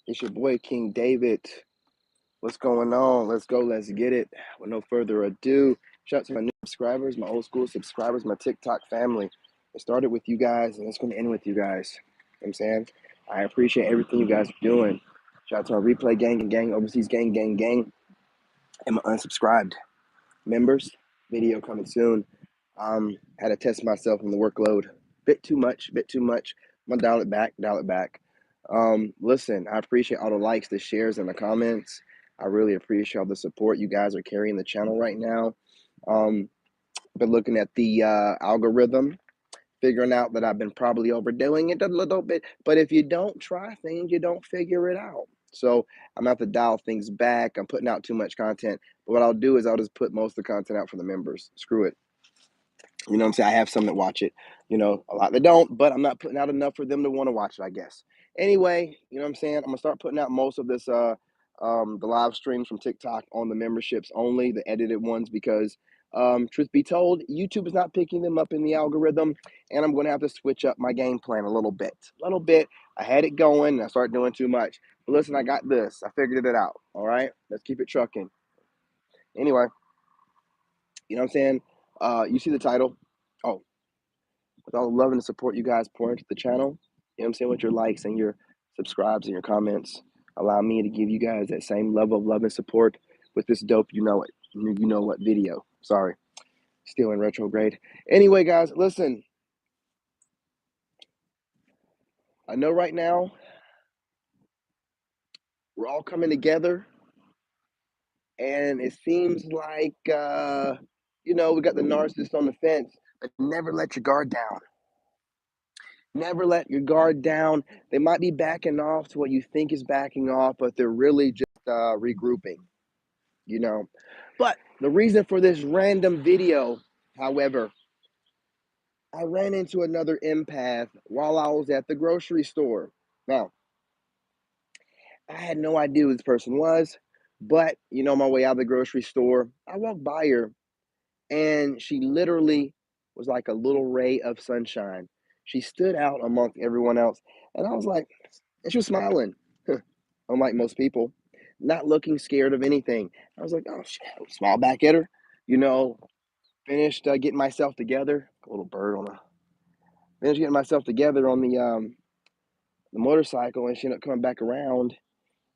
It's your boy King David. What's going on? Let's go. Let's get it. With no further ado, shout out to my new subscribers, my old school subscribers, my TikTok family. It started with you guys, and it's going to end with you guys. You know what I'm saying? I appreciate everything you guys are doing. Shout out to my replay gang and gang, overseas gang, and my unsubscribed members. Video coming soon. Had to test myself on the workload. Bit too much. I'm gonna dial it back. Listen, I appreciate all the likes, the shares, and the comments. I really appreciate all the support you guys are carrying the channel right now. Um, been looking at the algorithm, figuring out that I've been probably overdoing it a little bit. But if you don't try things, you don't figure it out. So I'm gonna have to dial things back. I'm putting out too much content. But what I'll do is I'll just put most of the content out for the members. Screw it. You know what I'm saying? I have some that watch it, a lot that don't, but I'm not putting out enough for them to want to watch it, I guess. Anyway, you know what I'm saying? I'm gonna start putting out most of this the live streams from TikTok on the memberships only, the edited ones, because truth be told, YouTube is not picking them up in the algorithm, and I'm gonna have to switch up my game plan a little bit. A little bit. I had it going and I started doing too much. But listen, I got this. I figured it out. All right. Let's keep it trucking. Anyway, you know what I'm saying? You see the title. Oh, with all the love and the support you guys pour into the channel, you know what I'm saying, with your likes and your subscribes and your comments, allow me to give you guys that same level of love and support with this dope you know what video. Sorry, still in retrograde. Anyway, guys, listen, I know right now we're all coming together, and it seems like we got the narcissist on the fence, but never let your guard down. Never let your guard down. They might be backing off to what you think is backing off, but they're really just regrouping, you know. But the reason for this random video, however, I ran into another empath while I was at the grocery store. Now, I had no idea who this person was, but on my way out of the grocery store, I walked by her and she literally was like a little ray of sunshine. She stood out amongst everyone else. And I was like, and she was smiling, unlike most people, not looking scared of anything. I was like, oh, shit. Smile back at her, you know, finished getting myself together. A little bird on a. Finished getting myself together on the motorcycle, and she ended up coming back around.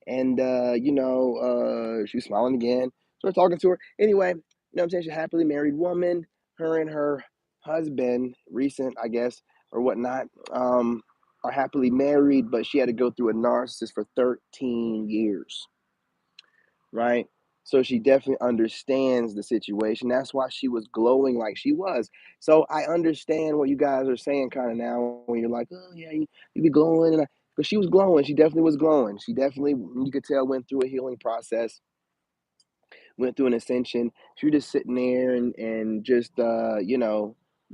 And, she was smiling again. Started talking to her. Anyway, what I'm saying? She's a happily married woman. Her and her husband, recent, I guess, or whatnot, are happily married, but she had to go through a narcissist for 13 years, right? So she definitely understands the situation. That's why she was glowing like she was. So I understand what you guys are saying kind of now when you're like, oh, yeah, you be glowing. But she was glowing. She definitely was glowing. She definitely, you could tell, went through a healing process, went through an ascension. She was just sitting there and just,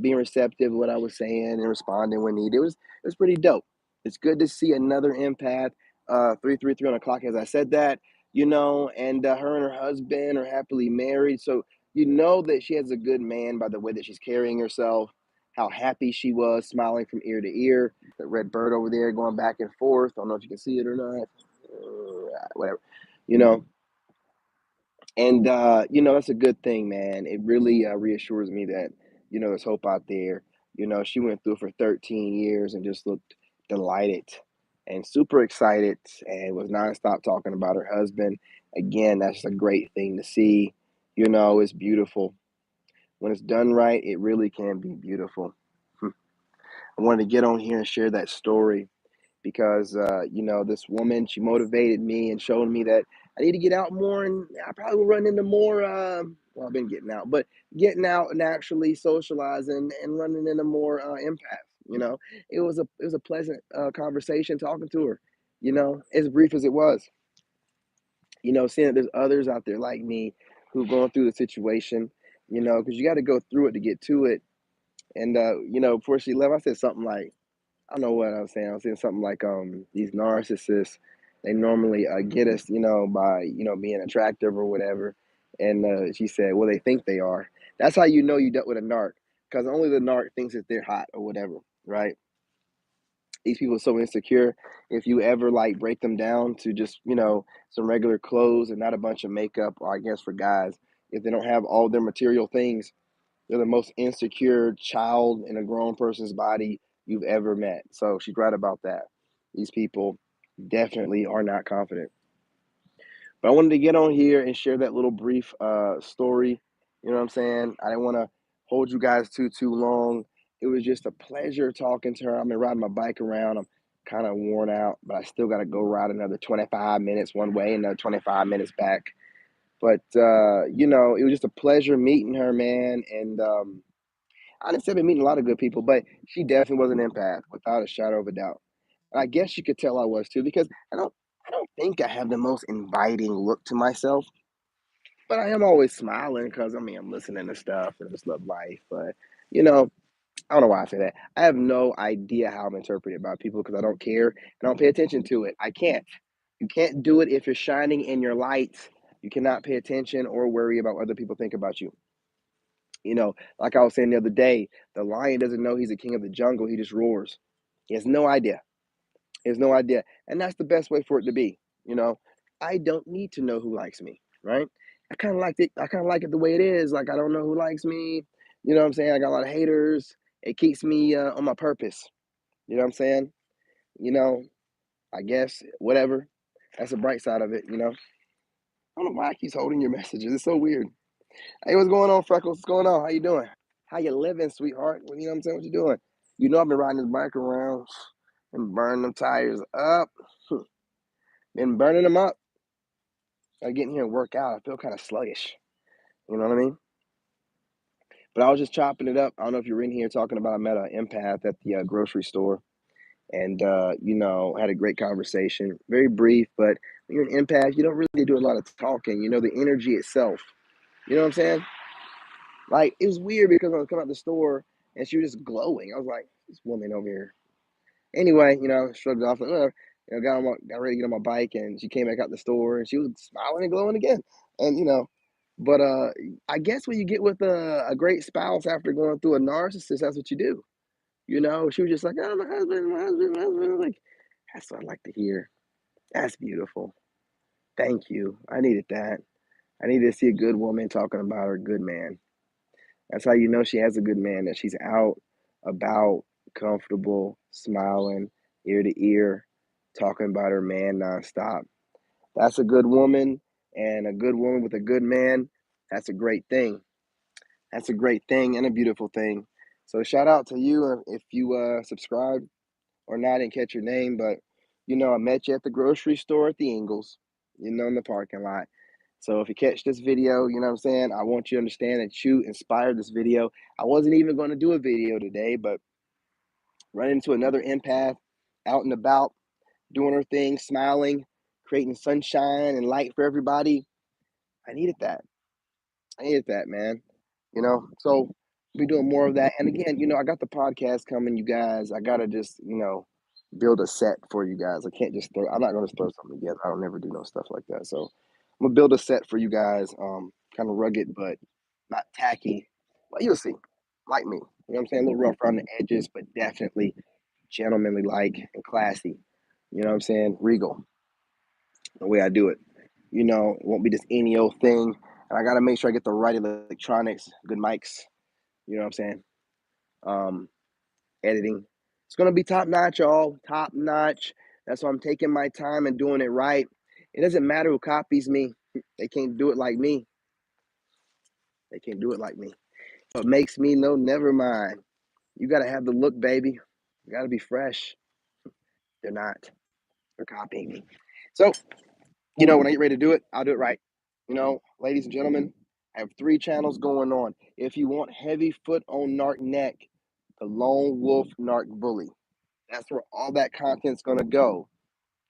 being receptive to what I was saying and responding when needed. It was pretty dope. It's good to see another empath, 333 on the clock, as I said that, and her and her husband are happily married. So you know that she has a good man by the way that she's carrying herself, how happy she was, smiling from ear to ear. The red bird over there going back and forth. I don't know if you can see it or not. Whatever. You know, and that's a good thing, man. It really reassures me that there's hope out there. She went through for 13 years and just looked delighted and super excited and was nonstop talking about her husband. Again, that's a great thing to see. It's beautiful. When it's done right, it really can be beautiful. I wanted to get on here and share that story because this woman, she motivated me and showed me that I need to get out more, and I probably will run into more well, I've been getting out, but getting out and actually socializing and running into more empaths. It was a pleasant conversation talking to her, as brief as it was. Seeing that there's others out there like me who are going through the situation, because you got to go through it to get to it. And before she left, I said something like, I don't know what I was saying. I was saying something like, these narcissists, they normally get us, by being attractive or whatever. And she said, well, they think they are. That's how you know you dealt with a narc, because only the narc thinks that they're hot or whatever, right? These people are so insecure. If you ever like break them down to just, some regular clothes and not a bunch of makeup, or I guess for guys, if they don't have all their material things, they're the most insecure child in a grown person's body you've ever met. So she's right about that. These people definitely are not confident. But I wanted to get on here and share that little brief story. You know what I'm saying? I didn't want to hold you guys too long. It was just a pleasure talking to her. I've been riding my bike around. I'm kind of worn out, but I still got to go ride another 25 minutes one way, another 25 minutes back. But it was just a pleasure meeting her, man. And honestly, I've been meeting a lot of good people, but she definitely was an empath without a shadow of a doubt. And I guess you could tell I was too, because I don't think I have the most inviting look to myself, but I am always smiling because I'm listening to stuff and just love life. But you know, I don't know why I say that. I have no idea how I'm interpreted by people because I don't care and I don't pay attention to it. I can't. You can't do it if you're shining in your light. You cannot pay attention or worry about what other people think about you. Like I was saying the other day, the lion doesn't know he's a king of the jungle. He just roars. He has no idea. He has no idea. And that's the best way for it to be. You know, I don't need to know who likes me, right? I kind of like it the way it is. Like, I don't know who likes me. You know what I'm saying? I got a lot of haters. It keeps me on my purpose. You know what I'm saying? You know, I guess, whatever. That's the bright side of it. I don't know why I keep holding your messages. It's so weird. Hey, what's going on, Freckles? What's going on? How you doing? How you living, sweetheart? Well, you know what I'm saying? What you doing? I've been riding this bike around and burning them tires up. Been burning them up. I get in here and work out. I feel kind of sluggish. You know what I mean? But I was just chopping it up. I don't know if you were in here talking about I met an empath at the grocery store and, had a great conversation. Very brief, but when you're an empath, you don't really do a lot of talking. The energy itself. You know what I'm saying? Like, it was weird because I was coming out the store and she was just glowing. I was like, this woman over here. Anyway, shrugged it off, like, whatever. Got ready to get on my bike, and she came back out the store, and she was smiling and glowing again. And but I guess when you get with a great spouse after going through a narcissist, that's what you do. She was just like, oh, my husband, my husband, my husband. Like, that's what I like to hear. That's beautiful. Thank you. I needed that. I needed to see a good woman talking about her good man. That's how you know she has a good man, that she's out, about, comfortable, smiling, ear to ear, talking about her man nonstop. That's a good woman, and a good woman with a good man, that's a great thing. That's a great thing and a beautiful thing. So shout out to you if you subscribe or not and catch your name, but I met you at the grocery store at the Ingles, in the parking lot. So if you catch this video, you know what I'm saying? I want you to understand that you inspired this video. I wasn't even going to do a video today, but running into another empath out and about, doing her thing, smiling, creating sunshine and light for everybody. I needed that. I needed that, man. So be doing more of that. And again, I got the podcast coming, you guys. I gotta just, build a set for you guys. I can't just throw. I'm not gonna just throw something together. I don't never do no stuff like that. So I'm gonna build a set for you guys. Kind of rugged, but not tacky. But you'll see. Like me. You know what I'm saying? A little rough around the edges, but definitely gentlemanly like and classy. You know what I'm saying? Regal. The way I do it. It won't be just any old thing. And I gotta make sure I get the right electronics, good mics. You know what I'm saying? Um, Editing. It's gonna be top notch, y'all. Top notch. That's why I'm taking my time and doing it right. It doesn't matter who copies me. They can't do it like me. They can't do it like me. What makes me know, never mind. You gotta have the look, baby. You gotta be fresh. They're not. They're copying me. So, when I get ready to do it, I'll do it right. Ladies and gentlemen, I have 3 channels going on. If you want heavy foot on narc neck, the lone wolf narc bully. That's where all that content's gonna go.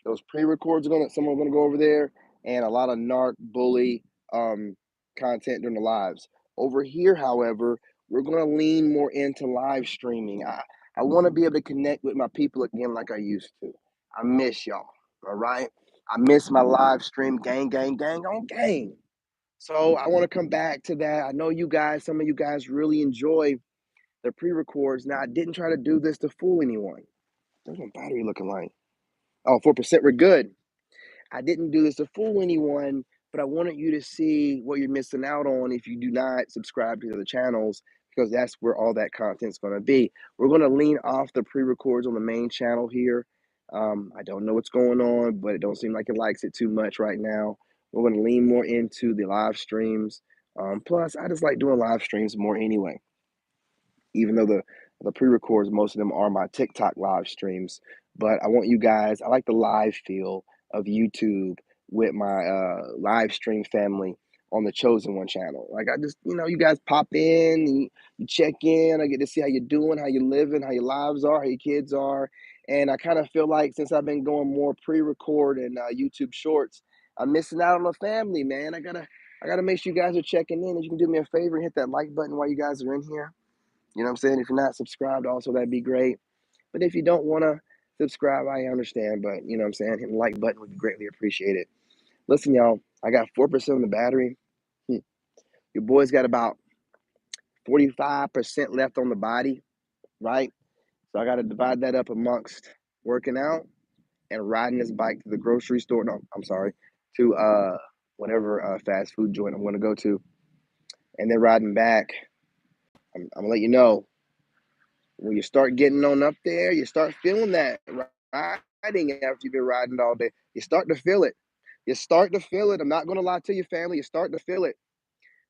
Those pre-records are someone's gonna go over there, and a lot of narc bully content during the lives. Over here, however, we're gonna lean more into live streaming. I want to be able to connect with my people again like I used to. I miss y'all. All right, I miss my live stream gang, gang, gang on gang. So I want to come back to that. I know you guys, some of you guys really enjoy the pre-records. Now I didn't try to do this to fool anyone. What's my battery looking like? Oh, 4%, we're good. I didn't do this to fool anyone, but I wanted you to see what you're missing out on if you do not subscribe to the other channels, because that's where all that content's going to be. We're going to lean off the pre-records on the main channel here. I don't know what's going on, but it don't seem like it likes it too much right now. We're going to lean more into the live streams. Plus, I just like doing live streams more anyway, even though the pre-records, most of them are my TikTok live streams. But I want you guys, I like the live feel of YouTube with my live stream family on the Chosen One channel. Like, I just, you guys pop in, you check in, I get to see how you're doing, how you're living, how your lives are, how your kids are. And I kind of feel like since I've been going more pre-record and YouTube shorts, I'm missing out on the family, man. I gotta make sure you guys are checking in. If you can do me a favor and hit that like button while you guys are in here. You know what I'm saying? If you're not subscribed, also, that'd be great. But if you don't want to subscribe, I understand. But you know what I'm saying? Hitting the like button would be greatly appreciated. Listen, y'all, I got 4% on the battery. Your boy's got about 45% left on the body, right? So I got to divide that up amongst working out and riding this bike to the grocery store. No, I'm sorry, to whatever fast food joint I'm going to go to. And then riding back. I'm going to let you know, when you start getting on up there, you start feeling that riding after you've been riding all day. You start to feel it. You start to feel it. I'm not going to lie to you, family. You start to feel it.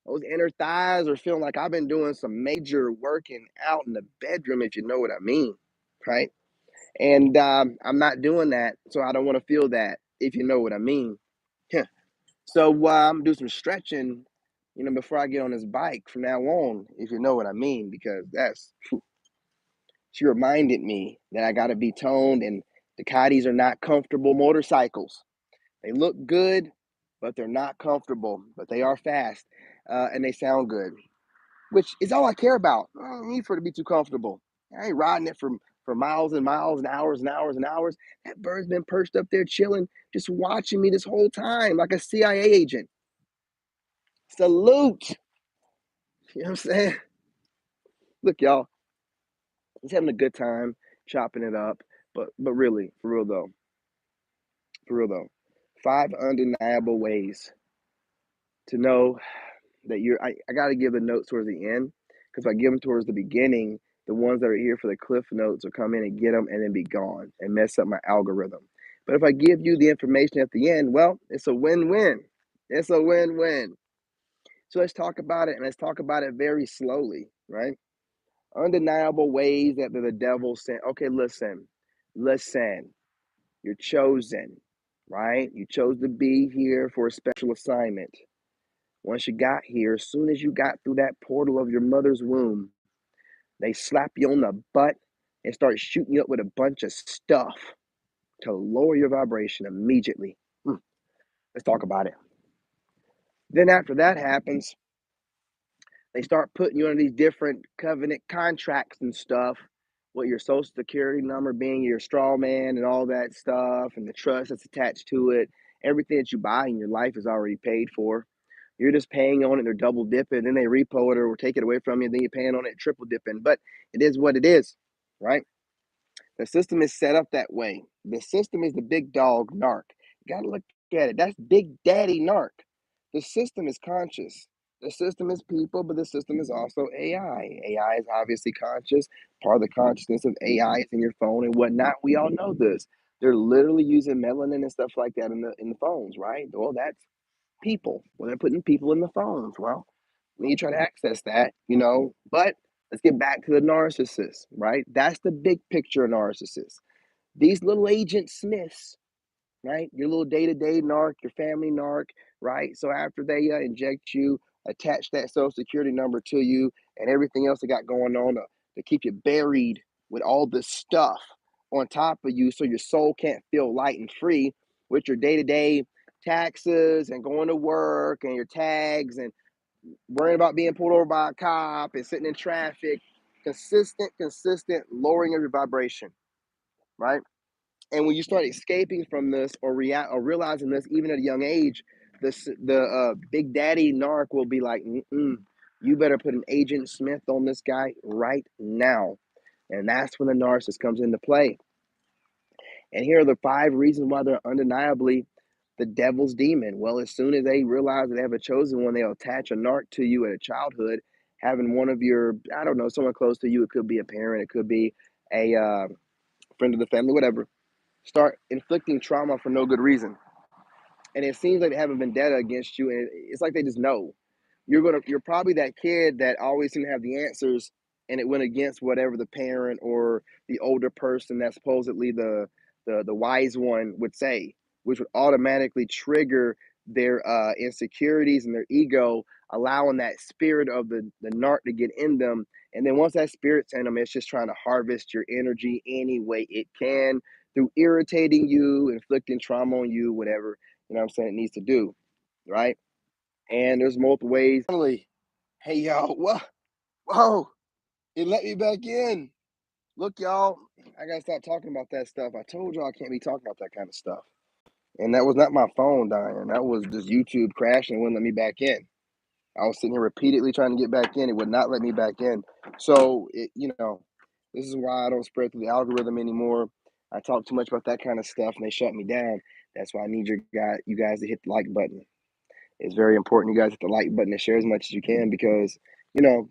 Those inner thighs are feeling like I've been doing some major working out in the bedroom, if you know what I mean, right? And I'm not doing that, so I don't want to feel that, if you know what I mean. Yeah. So I'm do some stretching, before I get on this bike from now on, if you know what I mean, because she reminded me that I got to be toned, and Ducatis are not comfortable motorcycles. They look good, but they're not comfortable, but they are fast, and they sound good, which is all I care about. I don't need for it to be too comfortable. I ain't riding it for miles and miles and hours and hours and hours. That bird's been perched up there chilling, just watching me this whole time like a CIA agent. Salute. You know what I'm saying? Look, y'all, he's having a good time chopping it up. But really, for real though, 5 undeniable ways to know that I got to give the notes towards the end, because if I give them towards the beginning, the ones that are here for the cliff notes will come in and get them and then be gone and mess up my algorithm. But if I give you the information at the end, well, it's a win-win. It's a win-win. So let's talk about it, and let's talk about it very slowly, right? Undeniable ways that the devil sent. Okay, listen. You're chosen, right? You chose to be here for a special assignment. Once you got here, as soon as you got through that portal of your mother's womb, they slap you on the butt and start shooting you up with a bunch of stuff to lower your vibration immediately. Let's talk about it. Then after that happens, they start putting you on these different covenant contracts and stuff, with your social security number being your straw man and all that stuff, and the trust that's attached to it. Everything that you buy in your life is already paid for. You're just paying on it, they're double dipping, then they repo it or take it away from you, then you're paying on it triple dipping. But it is what it is, right? The system is set up that way. The system is the big dog narc. You gotta look at it. That's Big Daddy narc. The system is conscious. The system is people, but the system is also AI. AI is obviously conscious. Part of the consciousness of AI is in your phone and whatnot. We all know this. They're literally using melanin and stuff like that in the phones, right? Well, that's people. Well, they're putting people in the phones. Well, when you try to access that, but let's get back to the narcissist, right? That's the big picture of narcissists. These little agent Smiths, right? Your little day-to-day narc, your family narc, right? So after they inject you, attach that social security number to you and everything else they got going on to keep you buried with all this stuff on top of you, so your soul can't feel light and free with your day-to-day taxes and going to work and your tags and worrying about being pulled over by a cop and sitting in traffic. Consistent lowering of your vibration, right? And when you start escaping from this or realizing this, even at a young age, the Big Daddy narc will be like, you better put an Agent Smith on this guy right now. And that's when the narcissist comes into play. And here are the 5 reasons why they're undeniably the devil's demon. Well, as soon as they realize that they have a chosen one, they'll attach a narc to you at a childhood, having one of your, I don't know, someone close to you. It could be a parent, it could be a friend of the family, whatever. Start inflicting trauma for no good reason. And it seems like they have a vendetta against you, and it's like they just know you're probably that kid that always seemed to have the answers, and it went against whatever the parent or the older person that's supposedly the wise one would say, which would automatically trigger their insecurities and their ego, allowing that spirit of the narc to get in them. And then once that spirit's in them, it's just trying to harvest your energy any way it can through irritating you, inflicting trauma on you, whatever, you know what I'm saying, it needs to do, right? And there's multiple ways. Finally, hey y'all, whoa, it let me back in. Look, y'all, I gotta stop talking about that stuff. I told y'all I can't be talking about that kind of stuff. And that was not my phone dying. That was just YouTube crashing. It wouldn't let me back in. I was sitting here repeatedly trying to get back in. It would not let me back in. So, this is why I don't spread through the algorithm anymore. I talk too much about that kind of stuff and they shut me down. That's why I need you guys to hit the like button. It's very important you guys hit the like button and share as much as you can because,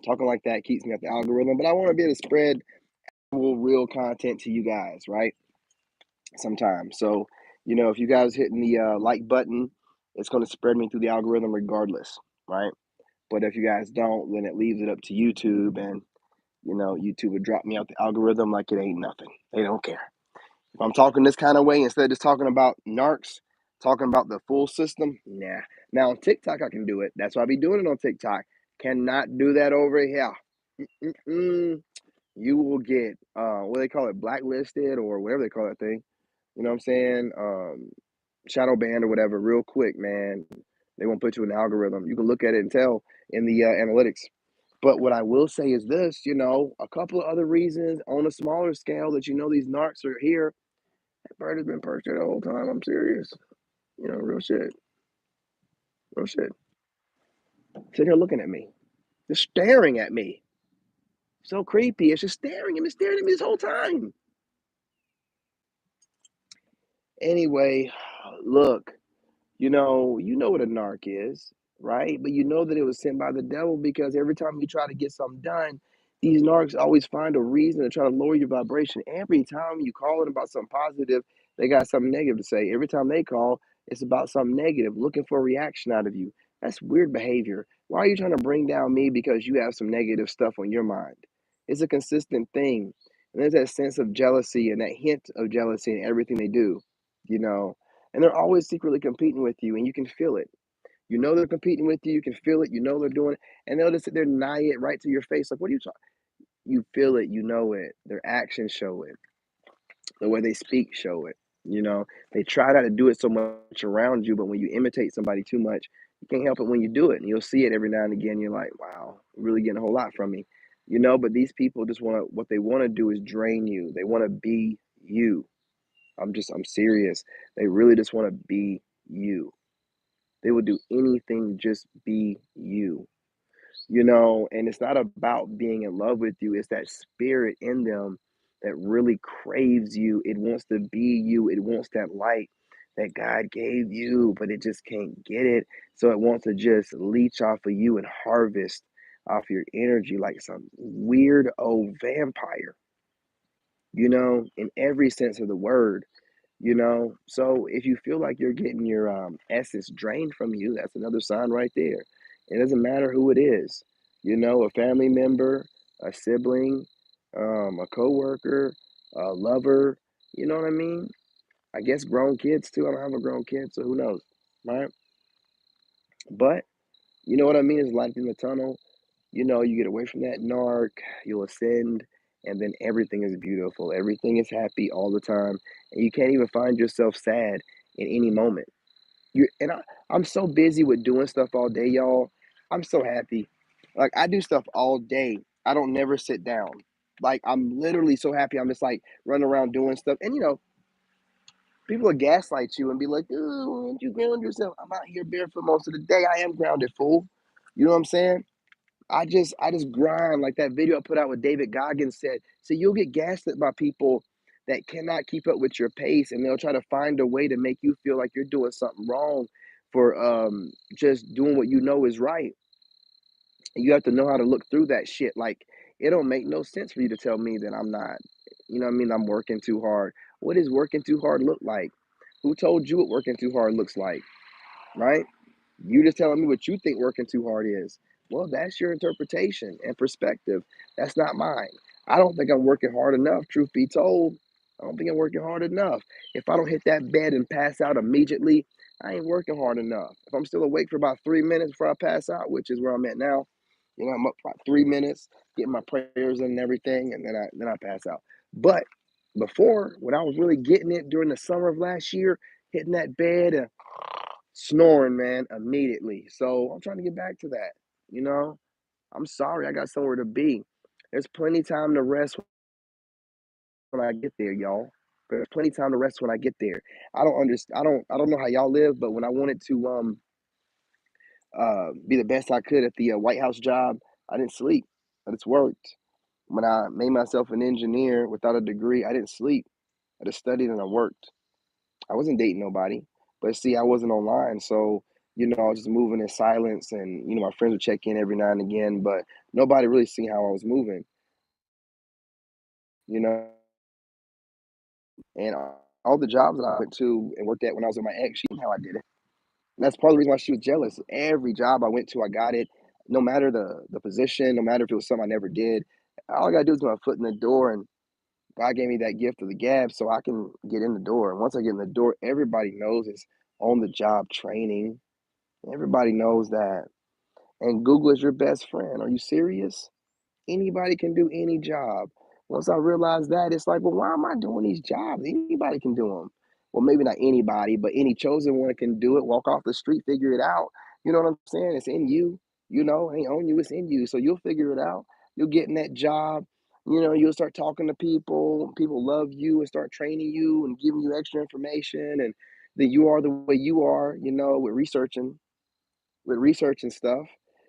talking like that keeps me off the algorithm. But I want to be able to spread real content to you guys, right? Sometimes. So, if you guys hitting the like button, it's going to spread me through the algorithm regardless, right? But if you guys don't, then it leaves it up to YouTube, and YouTube would drop me out the algorithm like it ain't nothing. They don't care. If I'm talking this kind of way, instead of just talking about narcs, talking about the full system, nah. Now on TikTok, I can do it. That's why I be doing it on TikTok. Cannot do that over here. Mm-mm. You will get what they call it, blacklisted or whatever they call that thing. You know what I'm saying? Shadow banned or whatever, real quick, man. They won't put you in the algorithm. You can look at it and tell in the analytics. But what I will say is this, a couple of other reasons on a smaller scale that these narcs are here. That bird has been perched there the whole time. I'm serious. Real shit. Real shit. Sitting here looking at me. Just staring at me. So creepy. It's just staring at me, this whole time. Anyway, look, you know what a narc is, right? But you know that it was sent by the devil because every time you try to get something done, these narcs always find a reason to try to lower your vibration. Every time you call it about something positive, they got something negative to say. Every time they call, it's about something negative, looking for a reaction out of you. That's weird behavior. Why are you trying to bring down me because you have some negative stuff on your mind? It's a consistent thing. And there's that sense of jealousy and that hint of jealousy in everything they do, you know and they're always secretly competing with you, and you can feel it. You know they're competing with you. You can feel it. You know they're doing it, and they'll just sit there and deny it right to your face. Like, what are you talking? You feel it. You know it. Their actions show it. The way they speak show it. They try not to do it so much around you, but when you imitate somebody too much, you can't help it when you do it, and you'll see it every now and again. You're like, wow, you're really getting a whole lot from me. But these people just want to. What they want to do is drain you. They want to be you. I'm serious. They really just want to be you. They would do anything, just be and it's not about being in love with you. It's that spirit in them that really craves you. It wants to be you. It wants that light that God gave you, but it just can't get it. So it wants to just leech off of you and harvest off your energy like some weird old vampire, in every sense of the word. So if you feel like you're getting your essence drained from you, that's another sign right there. It doesn't matter who it is, a family member, a sibling, a coworker, a lover. You know what I mean? I guess grown kids too. I don't have a grown kid, so who knows, right? But you know what I mean is light in the tunnel. You get away from that narc, you'll ascend, and then everything is beautiful. Everything is happy all the time, and you can't even find yourself sad in any moment. I'm so busy with doing stuff all day, y'all. I'm so happy. Like I do stuff all day. I don't never sit down. Like I'm literally so happy. I'm just like running around doing stuff, and people will gaslight you and be like, "Oh, why don't you ground yourself?" I'm out here barefoot most of the day. I am grounded, fool. You know what I'm saying? I just grind like that video I put out with David Goggins said. So you'll get gaslit by people that cannot keep up with your pace, and they'll try to find a way to make you feel like you're doing something wrong for just doing what you know is right. And you have to know how to look through that shit. Like, it don't make no sense for you to tell me that I'm not, you know what I mean, I'm working too hard. What does working too hard look like? Who told you what working too hard looks like, right? You just telling me what you think working too hard is. Well, that's your interpretation and perspective. That's not mine. I don't think I'm working hard enough, truth be told. I don't think I'm working hard enough. If I don't hit that bed and pass out immediately, I ain't working hard enough. If I'm still awake for about 3 minutes before I pass out, which is where I'm at now, I'm up for about 3 minutes, getting my prayers in and everything, and then I pass out. But before, when I was really getting it during the summer of last year, hitting that bed and snoring, man, immediately. So I'm trying to get back to that. You know, I'm sorry, I got somewhere to be. There's plenty time to rest when I get there, y'all. There's plenty time to rest when I get there. I don't understand. I don't know how y'all live, but when I wanted to be the best I could at the White House job, I didn't sleep. I just worked. When I made myself an engineer without a degree, I didn't sleep. I just studied and I worked. I wasn't dating nobody, but see, I wasn't online, so I was just moving in silence, and my friends would check in every now and again, but nobody really seen how I was moving, you know. And all the jobs that I went to and worked at when I was with my ex, she knew how I did it. And that's part of the reason why she was jealous. Every job I went to, I got it, no matter the position, no matter if it was something I never did. All I gotta do is put my foot in the door, and God gave me that gift of the gab so I can get in the door. And once I get in the door, everybody knows it's on the job training. Everybody knows that. And Google is your best friend. Are you serious? Anybody can do any job. Once I realized that, it's like, well, why am I doing these jobs? Anybody can do them. Well, maybe not anybody, but any chosen one can do it. Walk off the street, figure it out. You know what I'm saying? It's in you. It ain't on you, it's in you. So you'll figure it out. You'll get in that job. You'll start talking to people. People love you and start training you and giving you extra information. And then you are the way you are, with research and stuff.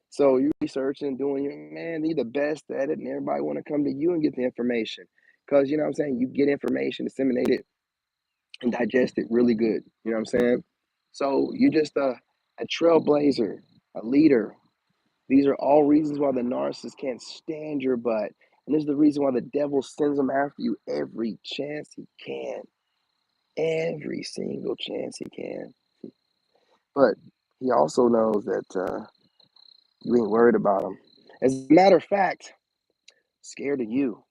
So you researching, doing your man, you're the best at it, and everybody want to come to you and get the information. Because you know what I'm saying, you get information, disseminate it, and digest it really good. You know what I'm saying? So you're just a trailblazer, a leader. These are all reasons why the narcissist can't stand your butt. And this is the reason why the devil sends them after you every chance he can. Every single chance he can. But he also knows that you ain't worried about him. As a matter of fact, scared of you,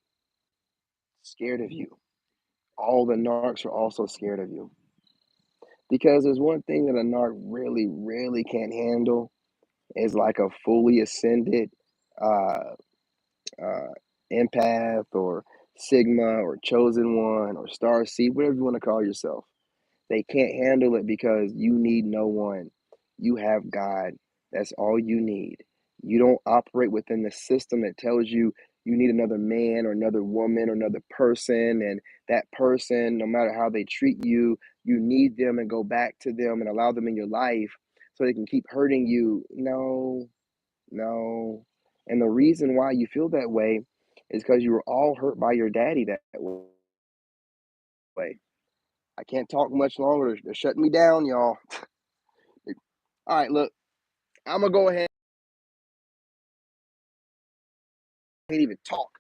scared of you. All the narcs are also scared of you. Because there's one thing that a narc really, really can't handle is like a fully ascended uh, uh, empath or Sigma or chosen one or star seed, whatever you want to call yourself. They can't handle it because you need no one. You have God. That's all you need. You don't operate within the system that tells you you need another man or another woman or another person. And that person, no matter how they treat you, you need them and go back to them and allow them in your life so they can keep hurting you. No, no. And the reason why you feel that way is because you were all hurt by your daddy that way. I can't talk much longer. They're shutting me down, y'all. All right, look, I'm gonna go ahead and even talk.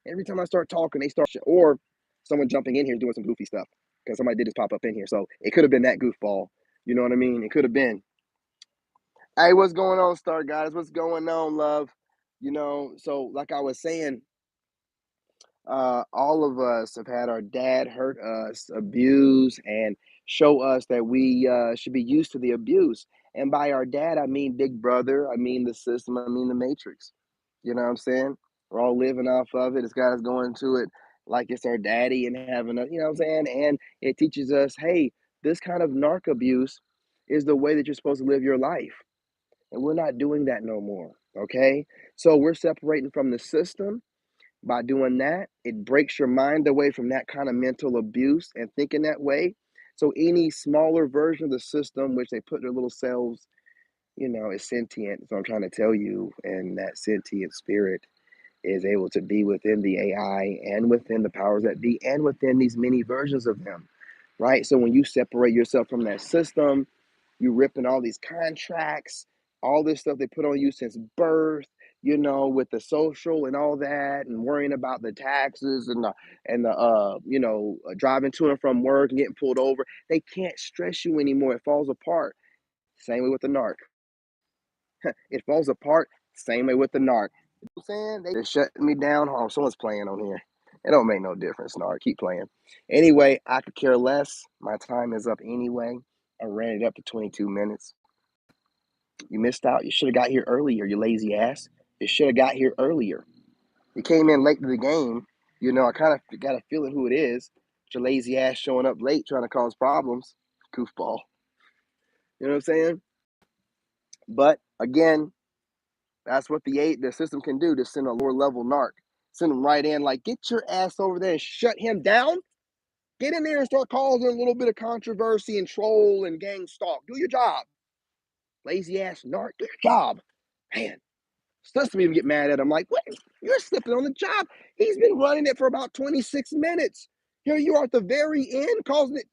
Every time I start talking, they start or someone jumping in here doing some goofy stuff because somebody did just pop up in here. So it could have been that goofball. You know what I mean? It could have been. Hey, what's going on, Star Guys? What's going on, love? So like I was saying, all of us have had our dad hurt us, abuse, and show us that we should be used to the abuse. And by our dad, I mean Big Brother, I mean the system, I mean the Matrix. You know what I'm saying? We're all living off of it. This guy's going to it like it's our daddy and having a, you know what I'm saying? And it teaches us, hey, this kind of narc abuse is the way that you're supposed to live your life. And we're not doing that no more. Okay. So we're separating from the system by doing that. It breaks your mind away from that kind of mental abuse and thinking that way. So any smaller version of the system, which they put their little cells, is sentient. So I'm trying to tell you, and that sentient spirit is able to be within the AI and within the powers that be and within these many versions of them, right? So when you separate yourself from that system, you ripping all these contracts, all this stuff they put on you since birth, with the social and all that, and worrying about the taxes and the driving to and from work and getting pulled over. They can't stress you anymore. It falls apart. Same way with the narc. It falls apart. Same way with the narc. You know what I'm saying? They're shutting me down. Oh, someone's playing on here. It don't make no difference, narc. Keep playing. Anyway, I could care less. My time is up anyway. I ran it up to 22 minutes. You missed out. You should have got here earlier, you lazy ass. You should have got here earlier. You came in late to the game. I kind of got a feeling who it is. Your lazy ass showing up late trying to cause problems. Goofball. You know what I'm saying? But again, that's what the system can do to send a lower level narc. Send him right in, like, get your ass over there and shut him down. Get in there and start causing a little bit of controversy and troll and gang stalk. Do your job. Lazy ass narc, do your job. Man, system even get mad at him, like, what? You're slipping on the job. He's been running it for about 26 minutes. Here you are at the very end causing it.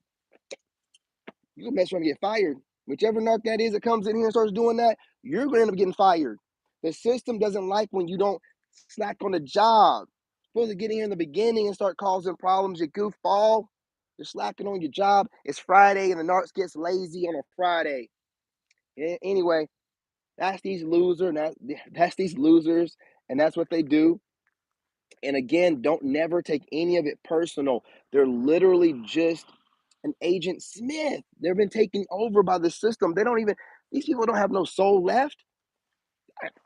You're gonna mess around and get fired. Whichever narc that is that comes in here and starts doing that, you're gonna end up getting fired. The system doesn't like when you don't slack on the job. You're supposed to get in here in the beginning and start causing problems, you goofball. You're slacking on your job. It's Friday and the narcs gets lazy on a Friday. Anyway, that's these losers, and that's these losers, and that's what they do. And again, don't never take any of it personal. They're literally just an Agent Smith. They've been taken over by the system. These people don't have no soul left.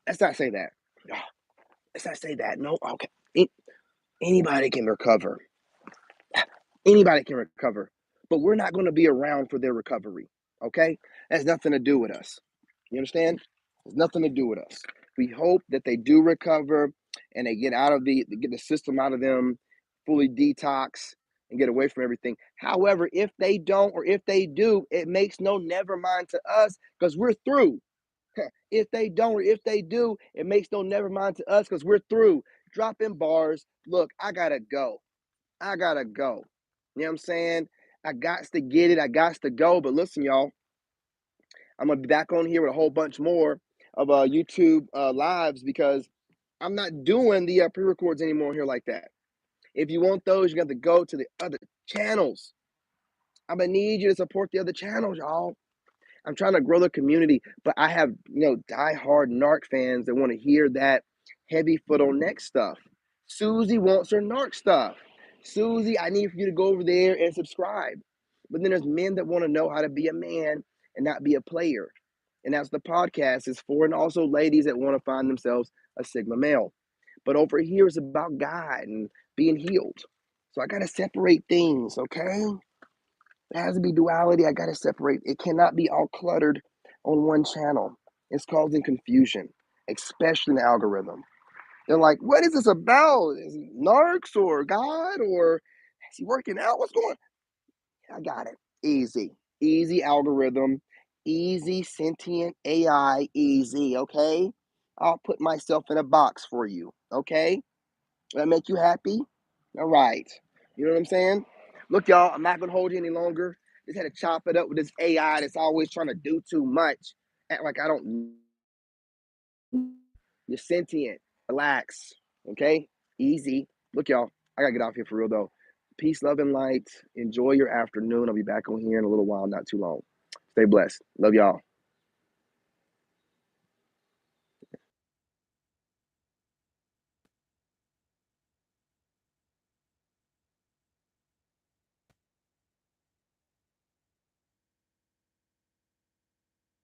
Let's not say that. Let's not say that. No, okay. Anybody can recover. Anybody can recover. But we're not going to be around for their recovery. Okay? That has nothing to do with us. You understand? It's nothing to do with us. We hope that they do recover and they get get the system out of them, fully detox and get away from everything. However, if they don't or if they do, it makes no never mind to us because we're through. If they don't or if they do, it makes no never mind to us because we're through. Dropping bars. Look, I gotta go. I gotta go. You know what I'm saying? I got to get it. I got to go. But listen, y'all. I'm gonna be back on here with a whole bunch more of YouTube lives because I'm not doing the pre-records anymore here like that. If you want those, you got to go to the other channels. I'm gonna need you to support the other channels, y'all. I'm trying to grow the community, but I have die-hard narc fans that want to hear that heavy foot on neck stuff. Susie wants her narc stuff. Susie, I need for you to go over there and subscribe. But then there's men that want to know how to be a man and not be a player. And that's the podcast is for, and also ladies that want to find themselves a Sigma male. But over here is about God and being healed. So I got to separate things, okay? There has to be duality. I got to separate. It cannot be all cluttered on one channel. It's causing confusion, especially in the algorithm. They're like, what is this about? Is it narcs or God or is he working out? What's going on? I got it. Easy. Easy algorithm. Easy sentient AI. Easy. Okay? I'll put myself in a box for you. Okay? That make you happy? All right. You know what I'm saying? Look, y'all, I'm not going to hold you any longer. Just had to chop it up with this AI that's always trying to do too much. Act like I don't. You're sentient. Relax. Okay? Easy. Look, y'all, I got to get off here for real, though. Peace, love, and light. Enjoy your afternoon. I'll be back on here in a little while, not too long. Stay blessed. Love y'all.